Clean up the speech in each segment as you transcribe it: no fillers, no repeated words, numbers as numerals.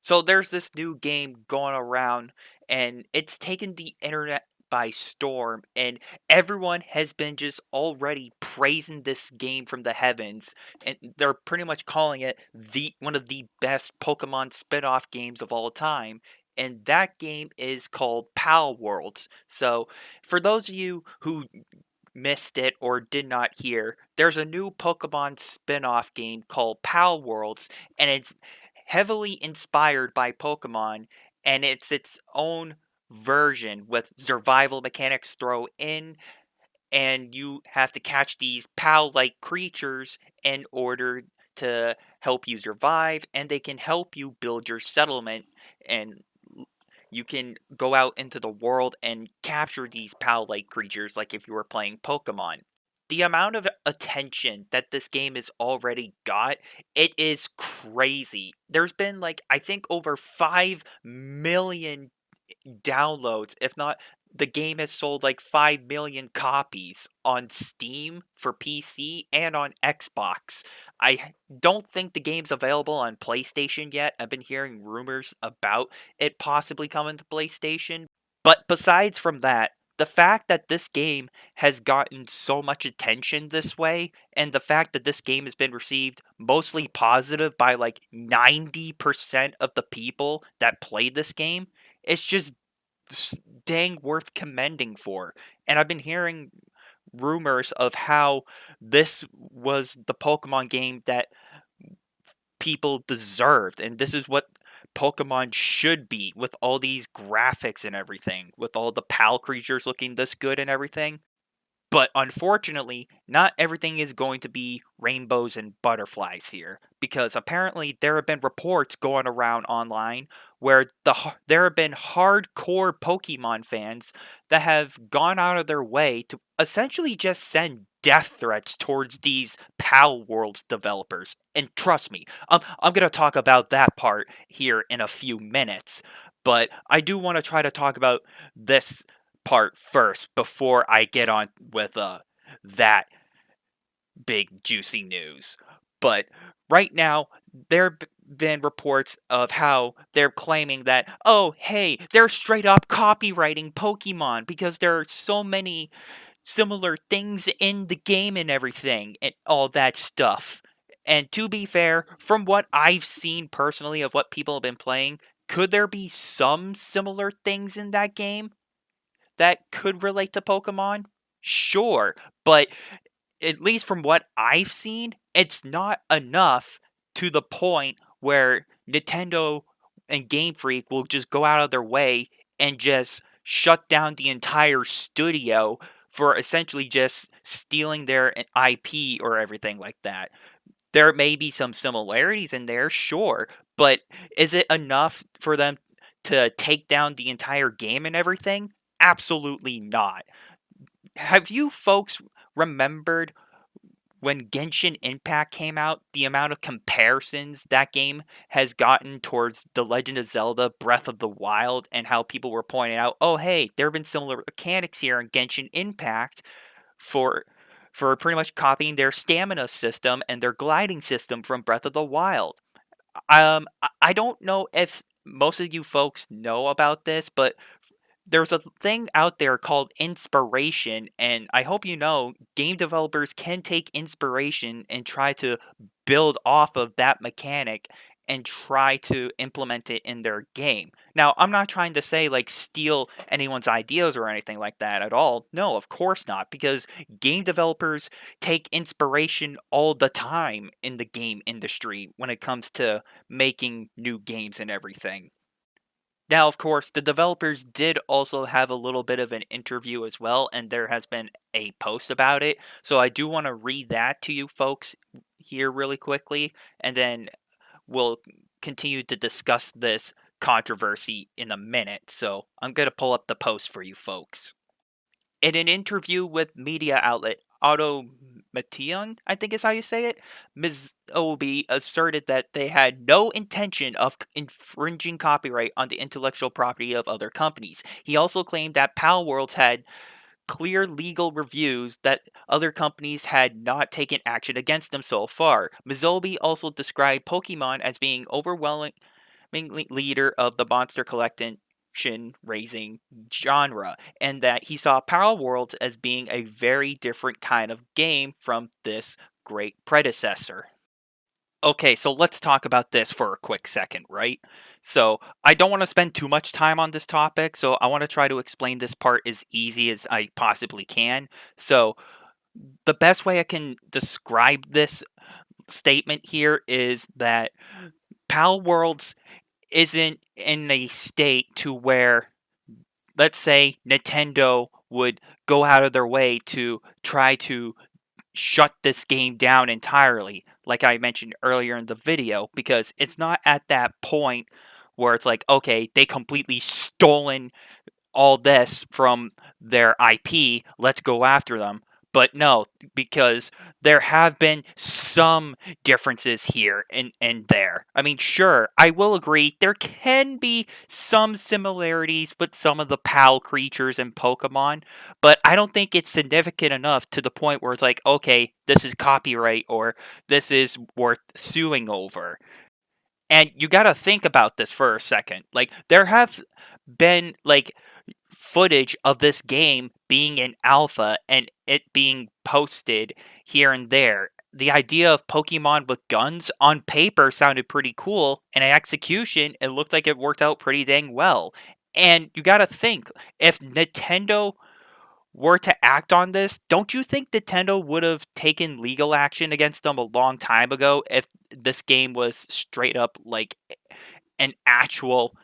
So there's this new game going around, and it's taken the internet by storm, and everyone has been just already praising this game from the heavens, and they're pretty much calling it the one of the best Pokemon spin-off games of all time. And that game is called Palworlds. So, for those of you who missed it or did not hear, there's a new Pokemon spin-off game called Palworlds, and it's heavily inspired by Pokemon, and it's its own version with survival mechanics thrown in, and you have to catch these pal-like creatures in order to help you survive, and they can help you build your settlement, and you can go out into the world and capture these pal-like creatures like if you were playing Pokemon. The amount of attention that this game has already got, it is crazy. There's been like I think over 5 million downloads, if not the game has sold like 5 million copies on Steam for PC and on Xbox. I don't think the game's available on PlayStation yet. I've been hearing rumors about it possibly coming to PlayStation. But besides from that, the fact that this game has gotten so much attention this way, and the fact that this game has been received mostly positive by like 90% of the people that played this game, it's just dang worth commending for. And I've been hearing rumors of how this was the Pokemon game that people deserved, and this is what Pokemon should be with all these graphics and everything, with all the PAL creatures looking this good and everything. But unfortunately, not everything is going to be rainbows and butterflies here, because apparently there have been reports going around online where there have been hardcore Pokemon fans that have gone out of their way to essentially just send death threats towards these Palworlds developers. And trust me, I'm going to talk about that part here in a few minutes, but I do want to try to talk about this part first before I get on with that big juicy news. But right now there have been reports of how they're claiming that, oh hey, they're straight up copywriting Pokemon because there are so many similar things in the game and everything and all that stuff. And to be fair, from what I've seen personally of what people have been playing, could there be some similar things in that game that could relate to Pokemon? Sure, but at least from what I've seen, it's not enough to the point where Nintendo and Game Freak will just go out of their way and just shut down the entire studio for essentially just stealing their IP or everything like that. There may be some similarities in there, sure, but is it enough for them to take down the entire game and everything? Absolutely not. Have you folks remembered when Genshin Impact came out, the amount of comparisons that game has gotten towards The Legend of Zelda Breath of the Wild, and how people were pointing out, oh hey, there have been similar mechanics here in Genshin Impact for pretty much copying their stamina system and their gliding system from Breath of the Wild. I don't know if most of you folks know about this, but there's a thing out there called inspiration, and I hope you know game developers can take inspiration and try to build off of that mechanic and try to implement it in their game. Now, I'm not trying to say like steal anyone's ideas or anything like that at all. No, of course not, because game developers take inspiration all the time in the game industry when it comes to making new games and everything. Now, of course, the developers did also have a little bit of an interview as well, and there has been a post about it. So I do want to read that to you folks here really quickly, and then we'll continue to discuss this controversy in a minute. So I'm going to pull up the post for you folks. In an interview with media outlet Automation, I think is how you say it, Ms. Obi asserted that they had no intention of infringing copyright on the intellectual property of other companies. He also claimed that Palworlds had clear legal reviews that other companies had not taken action against them so far. Mizobi also described Pokemon as being overwhelming leader of the monster collection raising genre, and that he saw Palworlds as being a very different kind of game from this great predecessor. Okay, so let's talk about this for a quick second, right? So, I don't want to spend too much time on this topic, so I want to try to explain this part as easy as I possibly can. So, the best way I can describe this statement here is that Pal Worlds isn't in a state to where, let's say, Nintendo would go out of their way to try to shut this game down entirely, like I mentioned earlier in the video, because it's not at that point where it's like, okay, they completely stolen all this from their IP, let's go after them. But no, because there have been some differences here and there. I mean, sure, I will agree there can be some similarities with some of the PAL creatures in Pokemon, but I don't think it's significant enough to the point where it's like, okay, this is copyright or this is worth suing over. And you gotta think about this for a second. Like, there have been, like, footage of this game being in alpha and it being posted here and there. The idea of Pokemon with guns on paper sounded pretty cool, and in execution, it looked like it worked out pretty dang well. And you gotta think, if Nintendo were to act on this, don't you think Nintendo would have taken legal action against them a long time ago if this game was straight up like an actual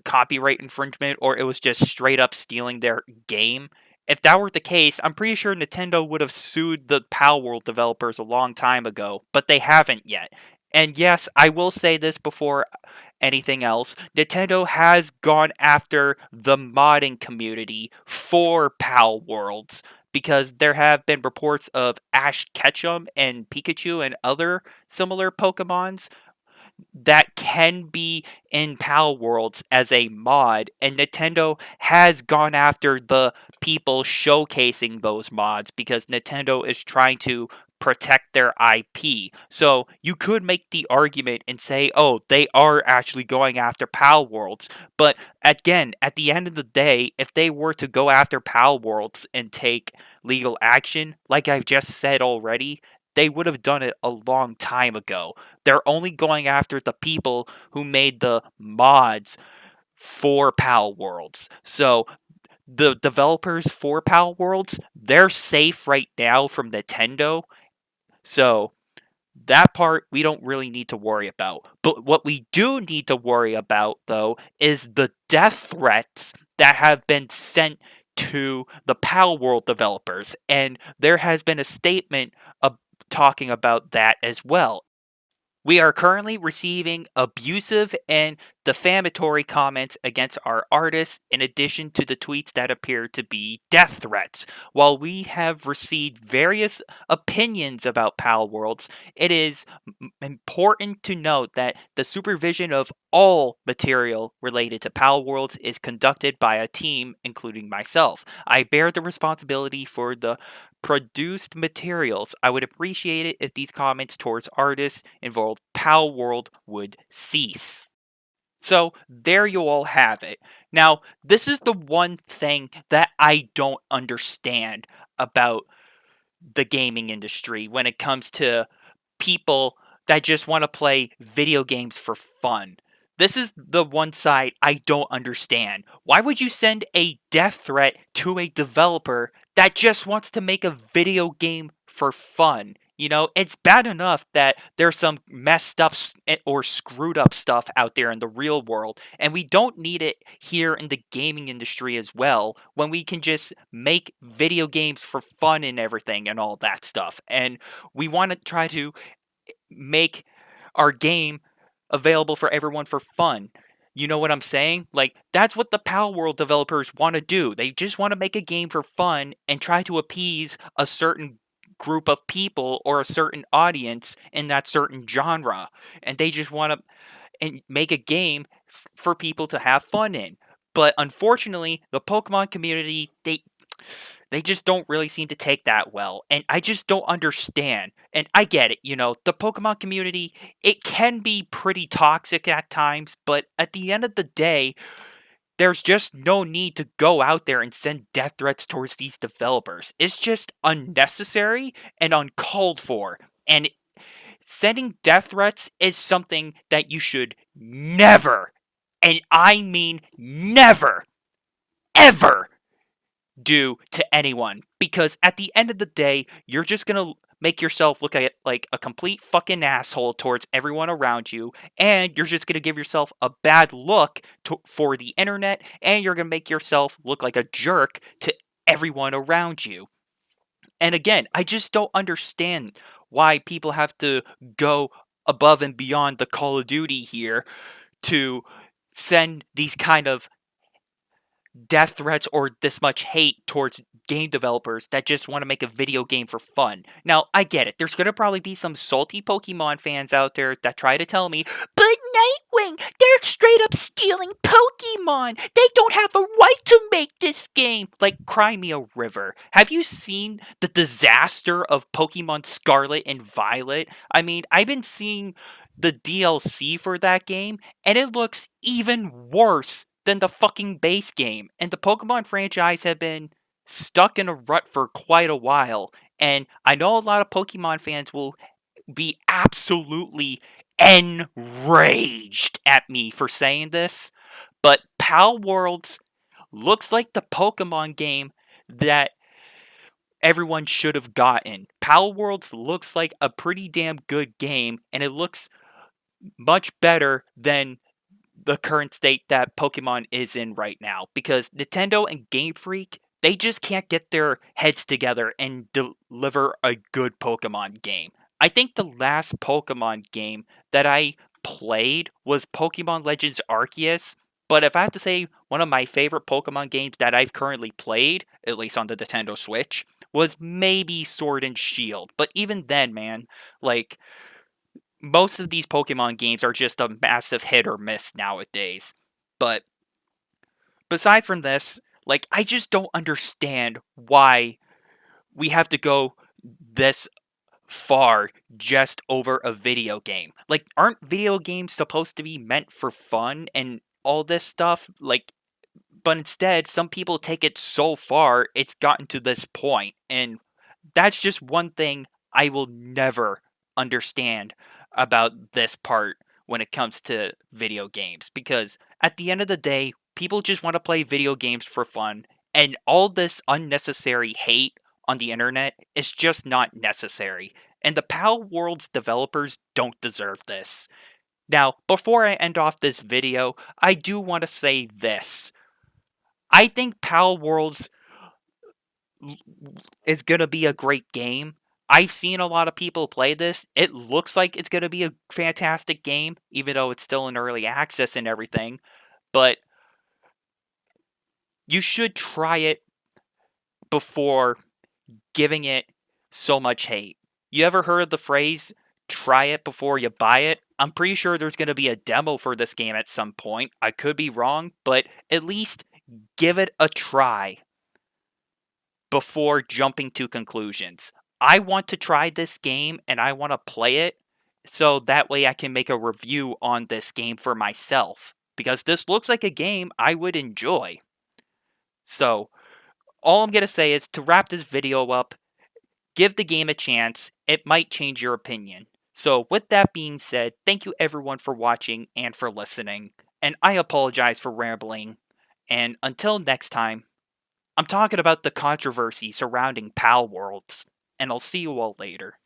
copyright infringement or it was just straight up stealing their game? If that were the case, I'm pretty sure Nintendo would have sued the Palworld developers a long time ago, but they haven't yet. And yes, I will say this before anything else, Nintendo has gone after the modding community for Palworlds because there have been reports of Ash Ketchum and Pikachu and other similar Pokemons that can be in Pal Worlds as a mod, and Nintendo has gone after the people showcasing those mods because Nintendo is trying to protect their IP. So you could make the argument and say, oh, they are actually going after Pal Worlds. But again, at the end of the day, if they were to go after Pal Worlds and take legal action, like I've just said already, they would have done it a long time ago. They're only going after the people who made the mods for Pal Worlds. So the developers for Pal Worlds, they're safe right now from Nintendo. So that part we don't really need to worry about. But what we do need to worry about, though, is the death threats that have been sent to the Pal World developers. And there has been a statement talking about that as well. We are currently receiving abusive and defamatory comments against our artists, in addition to the tweets that appear to be death threats. While we have received various opinions about Pal Worlds, it is important to note that the supervision of all material related to Pal Worlds is conducted by a team, including myself. I bear the responsibility for the produced materials. I would appreciate it if these comments towards artists involved Pal World would cease. So there you all have it. Now, this is the one thing that I don't understand about the gaming industry when it comes to people that just want to play video games for fun. This is the one side I don't understand. Why would you send a death threat to a developer that just wants to make a video game for fun? You know, it's bad enough that there's some messed up or screwed up stuff out there in the real world, and we don't need it here in the gaming industry as well, when we can just make video games for fun and everything and all that stuff. And we want to try to make our game available for everyone for fun. You know what I'm saying? Like, that's what the Pal World developers want to do. They just want to make a game for fun and try to appease a certain group of people or a certain audience in that certain genre. And they just want to make a game for people to have fun in. But unfortunately, the Pokemon community, They just don't really seem to take that well, and I just don't understand. And I get it, the Pokemon community, it can be pretty toxic at times, but at the end of the day, there's just no need to go out there and send death threats towards these developers. It's just unnecessary and uncalled for. And sending death threats is something that you should never, and I mean never, ever do to anyone, because at the end of the day, you're just gonna make yourself look like a complete fucking asshole towards everyone around you, and you're just gonna give yourself a bad look for the internet, and you're gonna make yourself look like a jerk to everyone around you. And again, I just don't understand why people have to go above and beyond the Call of Duty here to send these kind of death threats or this much hate towards game developers that just want to make a video game for fun. Now, I get it. There's going to probably be some salty Pokemon fans out there that try to tell me, but Nightwing, they're straight up stealing Pokemon. They don't have a right to make this game. Like, cry me a river. Have you seen the disaster of Pokemon Scarlet and Violet? I mean, I've been seeing the DLC for that game, and it looks even worse than the fucking base game. And the Pokemon franchise have been stuck in a rut for quite a while. And I know a lot of Pokemon fans will be absolutely enraged at me for saying this, but Palworlds looks like the Pokemon game that everyone should have gotten. Palworlds looks like a pretty damn good game, and it looks much better than the current state that Pokemon is in right now, because Nintendo and Game Freak, they just can't get their heads together and deliver a good Pokemon game. I think the last Pokemon game that I played was Pokemon Legends Arceus, but if I have to say one of my favorite Pokemon games that I've currently played, at least on the Nintendo Switch, was maybe Sword and Shield. But even then, man, like, most of these Pokemon games are just a massive hit or miss nowadays. But besides from this, like, I just don't understand why we have to go this far just over a video game. Like, aren't video games supposed to be meant for fun and all this stuff? Like, but instead, some people take it so far, it's gotten to this point, and that's just one thing I will never understand about this part when it comes to video games, because at the end of the day, people just want to play video games for fun, and all this unnecessary hate on the internet is just not necessary. And the Pal Worlds developers don't deserve this. Now, before I end off this video, I do want to say this. I think Pal Worlds is going to be a great game. I've seen a lot of people play this. It looks like it's going to be a fantastic game, even though it's still in early access and everything. But you should try it before giving it so much hate. You ever heard of the phrase, try it before you buy it? I'm pretty sure there's going to be a demo for this game at some point. I could be wrong, but at least give it a try before jumping to conclusions. I want to try this game and I want to play it so that way I can make a review on this game for myself, because this looks like a game I would enjoy. So, all I'm going to say is to wrap this video up, give the game a chance. It might change your opinion. So, with that being said, thank you everyone for watching and for listening. And I apologize for rambling. And until next time, I'm talking about the controversy surrounding Pal Worlds, and I'll see you all later.